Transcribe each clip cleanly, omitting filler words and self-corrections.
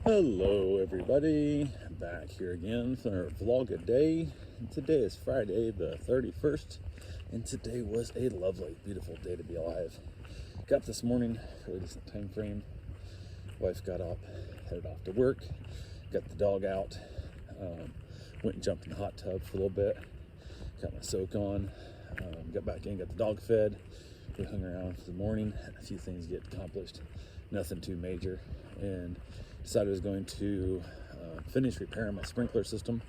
Hello everybody, back here again for our vlog a day. And today is Friday the 31st, and today was a lovely, beautiful day to be alive. Got up this morning, really decent time frame. Wife got up, headed off to work, got the dog out, went and jumped in the hot tub for a little bit, got my soak on, got back in, got the dog fed. We hung around for the morning, had a few things get accomplished, nothing too major, and decided I was going to finish repairing my sprinkler system.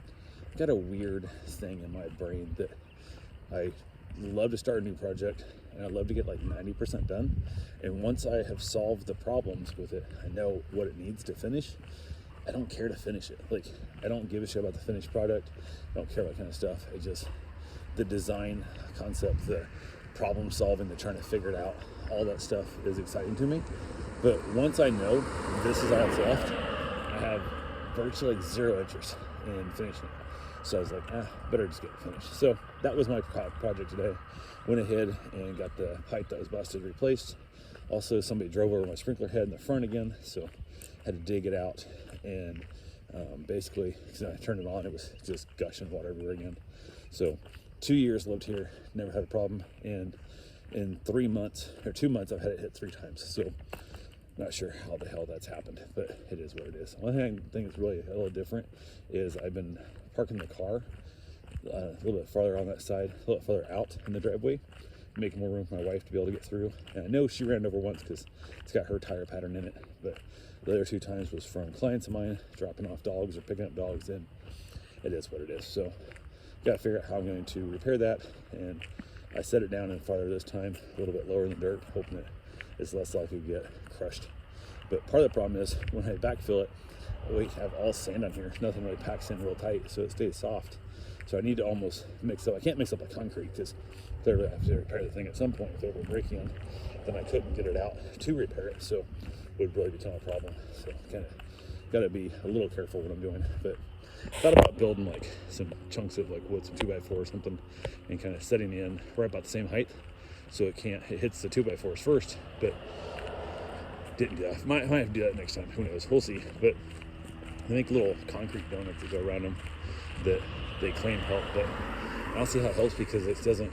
Got a weird thing in my brain that I love to start a new project and I love to get like 90% done. And once I have solved the problems with it, I know what it needs to finish. I don't care to finish it. Like, I don't give a shit about the finished product. I don't care about that kind of stuff. It just, the design concept, the problem solving, the trying to figure it out, all that stuff is exciting to me. But once I know this is all that's left, I have virtually zero interest in finishing it. So I was like, better just get it finished. So that was my project today. Went ahead and got the pipe that was busted replaced. Also, somebody drove over my sprinkler head in the front again, so had to dig it out. And basically, because I turned it on, it was just gushing water everywhere again. So 2 years lived here, never had a problem. And in 3 months, or 2 months, I've had it hit 3 times. So not sure how the hell that's happened, but it is what it is. One thing I think is really a little different is I've been parking the car a little bit farther on that side, a little bit further out in the driveway, making more room for my wife to be able to get through. And I know she ran over once because it's got her tire pattern in it, but the other 2 times was from clients of mine dropping off dogs or picking up dogs, and it is what it is. So got to figure out how I'm going to repair that, and I set it down in farther this time, a little bit lower in the dirt, hoping that it's less likely to get crushed. But part of the problem is when I backfill it, we have all sand on here. Nothing really packs in real tight, so it stays soft. So I need to almost mix up. I can't mix up like concrete because clearly I have to repair the thing at some point. If it were breaking in, then I couldn't get it out to repair it. So it would really become a problem. So kind of got to be a little careful what I'm doing. But thought about building like some chunks of like wood, some 2x4 or something, and kind of setting in right about the same height, so it hits the 2x4s first. But didn't do that. Might have to do that next time. Who knows? We'll see. But I think little concrete donuts that go around them that they claim help, but I don't see how it helps because it doesn't.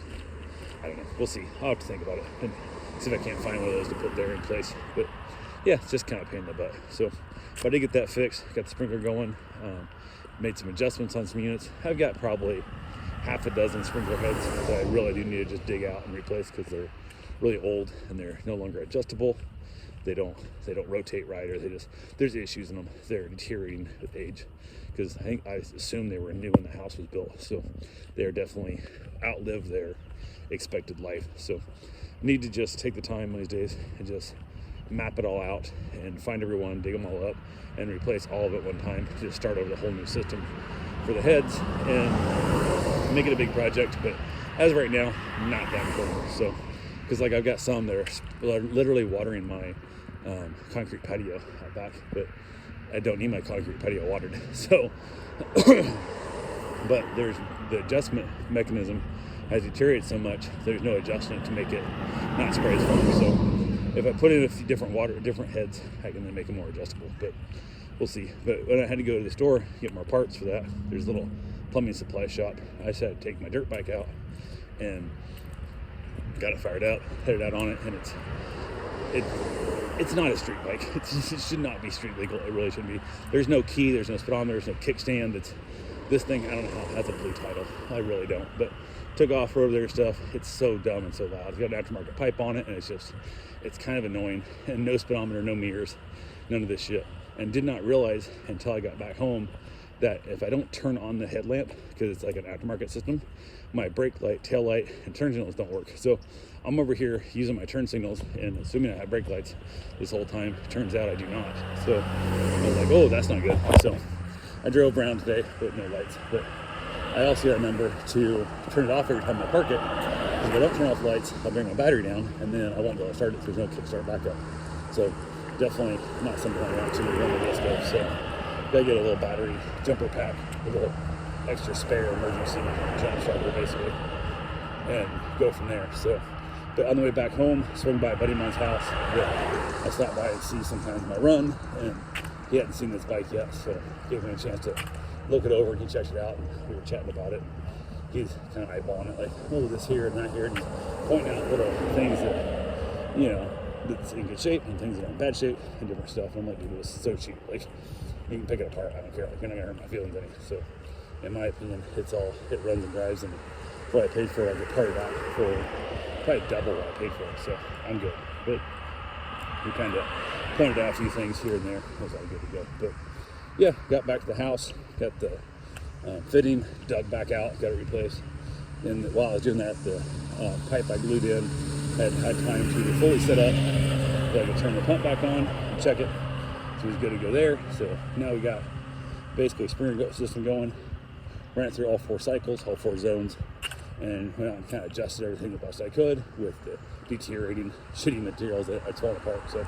I don't know. We'll see. I'll have to think about it and see if I can't find one of those to put there in place. But yeah, it's just kind of a pain in the butt. So if I did get that fixed, got the sprinkler going, made some adjustments on some units. I've got probably half a dozen sprinkler heads that I really do need to just dig out and replace because they're really old and they're no longer adjustable. They don't rotate right, or there's issues in them. They're deteriorating with age, because I assume they were new when the house was built, so they're definitely outlived their expected life. So need to just take the time one of these days and just map it all out and find everyone, dig them all up, and replace all of it one time. Just start over the whole new system for the heads and make it a big project. But as of right now, not that important. So because like I've got some that are literally watering my concrete patio out back, but I don't need my concrete patio watered. So but there's the adjustment mechanism has deteriorated so much, there's no adjustment to make it not spray as far. So if I put in a few different heads, I can then make them more adjustable. But we'll see. But when I had to go to the store get more parts for that, there's a little plumbing supply shop. I just had to take my dirt bike out and got it fired up, headed out on it, and it's not a street bike. It should not be street legal. It really shouldn't be. There's no key, there's no speedometer, there's no kickstand. This thing, I don't know how it has a blue title. I really don't. But took off-road there stuff. It's so dumb and so loud. It's got an aftermarket pipe on it, and it's kind of annoying. And no speedometer, no mirrors, none of this shit. And did not realize until I got back home that if I don't turn on the headlamp, because it's like an aftermarket system, my brake light, tail light, and turn signals don't work. So I'm over here using my turn signals and assuming I have brake lights this whole time. Turns out I do not. So I was like, oh, that's not good. So I drove around today with no lights. But I also remember to turn it off every time I park it, because if I don't turn off lights, I'll bring my battery down, and then I won't be able to start it if there's no kickstart backup. So definitely not something I want to run the risk of. So gotta get a little battery jumper pack with a little extra spare emergency jump starter basically, and go from there. So, but on the way back home, swing by a buddy of mine's house that I stop by and see sometimes my run, and he hadn't seen this bike yet, so gave him a chance to look it over, and he checked it out, and we were chatting about it. He's kind of eyeballing it, like, oh, this here and that here, and he's pointing out little things that, you know, that's in good shape and things that are in bad shape and different stuff. And I'm like, dude, it was so cheap. Like, you can pick it apart. I don't care. Like, you're not gonna hurt my feelings any. So, in my opinion, it runs and drives, and what I paid for, I get parted out for probably double what I paid for it. So I'm good. But we kind of pointed out a few things here and there. It was all good to go. But yeah, got back to the house, got the fitting dug back out, got it replaced. And while I was doing that, the pipe I glued in had time to fully set up, so I could turn the pump back on and check it. So it was good to go there. So now we got basically sprinkler system going. Ran it through all 4 cycles, all 4 zones, and went out and kind of adjusted everything the best I could with the deteriorating, shitty materials that I'd fallen apart. So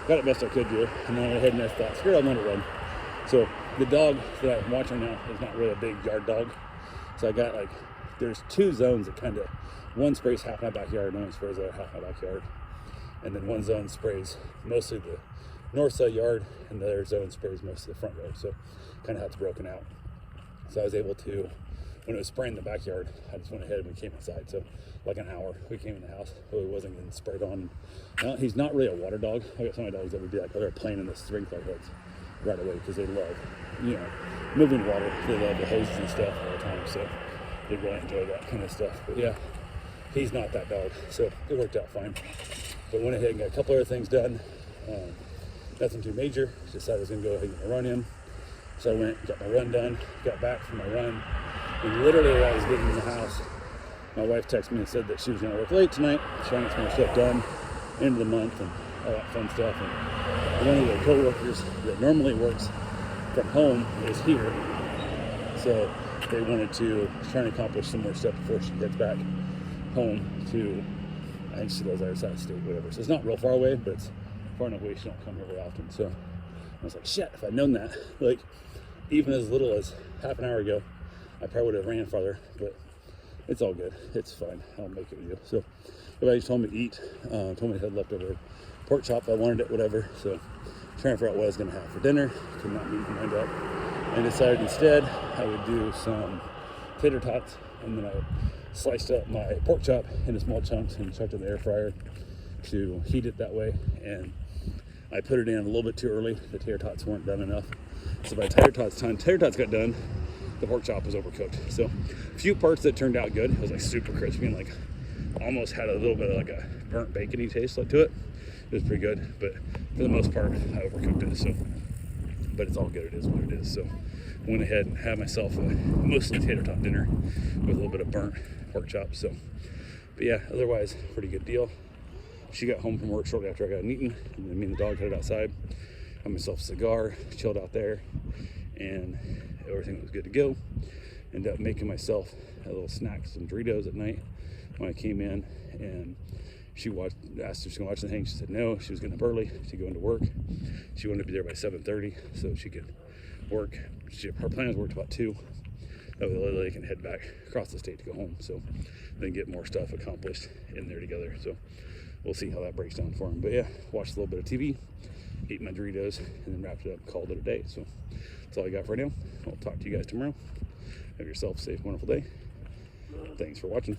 got it best I could do, and then I went ahead and I thought, screw it, I'm gonna run. So the dog that I'm watching now is not really a big yard dog. So I got, like, there's 2 zones that kind of, one sprays half my backyard, one sprays the other half my backyard. And then one zone sprays mostly the north side yard, and the other zone sprays most of the front yard. So kind of how it's broken out. So I was able to, when it was spraying the backyard, I just went ahead and we came inside. So like an hour, we came in the house, so it wasn't getting sprayed on. Now, he's not really a water dog. I got some of my dogs that would be like, oh, they're playing in the sprinkler heads right away because they love, you know, moving water. They love the hoses and stuff all the time. So they really enjoy that kind of stuff. But yeah, he's not that dog. So it worked out fine. But went ahead and got a couple other things done. Nothing too major. Decided I was going to go ahead and get my run in. So I went and got my run done, got back from my run, and literally while I was getting in the house, my wife texted me and said that she was going to work late tonight, trying to get some more stuff done, end of the month, and all that fun stuff. And one of the co-workers that normally works from home is here, so they wanted to try and accomplish some more stuff before she gets back home to, I think she lives outside the state, whatever. So it's not real far away, but it's far enough away she don't come here very often. So I was like, shit, if I'd known that, like, even as little as half an hour ago, I probably would have ran farther, but it's all good. It's fine. I'll make it with you. So everybody told me to eat, told me to have leftover pork chop if I wanted it, whatever. So trying to figure out what I was going to have for dinner. Could not make my mind up. And decided instead I would do some tater tots, and then I sliced up my pork chop into small chunks and chucked it in the air fryer to heat it that way. And I put it in a little bit too early. The tater tots weren't done enough. So by tater tots got done, the pork chop was overcooked. So a few parts that turned out good. It was like super crispy and like almost had a little bit of like a burnt bacony taste like to it. It was pretty good, but for the most part, I overcooked it. So, but it's all good. It is what it is. So went ahead and had myself a mostly tater tot dinner with a little bit of burnt pork chop. So, but yeah, otherwise pretty good deal. She got home from work shortly after I got eaten, and then me and the dog headed outside. Had myself a cigar, chilled out there, and everything was good to go. Ended up making myself a little snack, some Doritos at night when I came in, and she asked if she was going to watch the thing. She said no, she was getting up early to go into work. She wanted to be there by 7:30 so she could work. Her plan was work till about 2. That way Lily can head back across the state to go home, so then get more stuff accomplished in there together. So we'll see how that breaks down for him. But yeah, watched a little bit of TV, ate my Doritos, and then wrapped it up and called it a day. So that's all I got for now. I'll talk to you guys tomorrow. Have yourself a safe, wonderful day. Thanks for watching.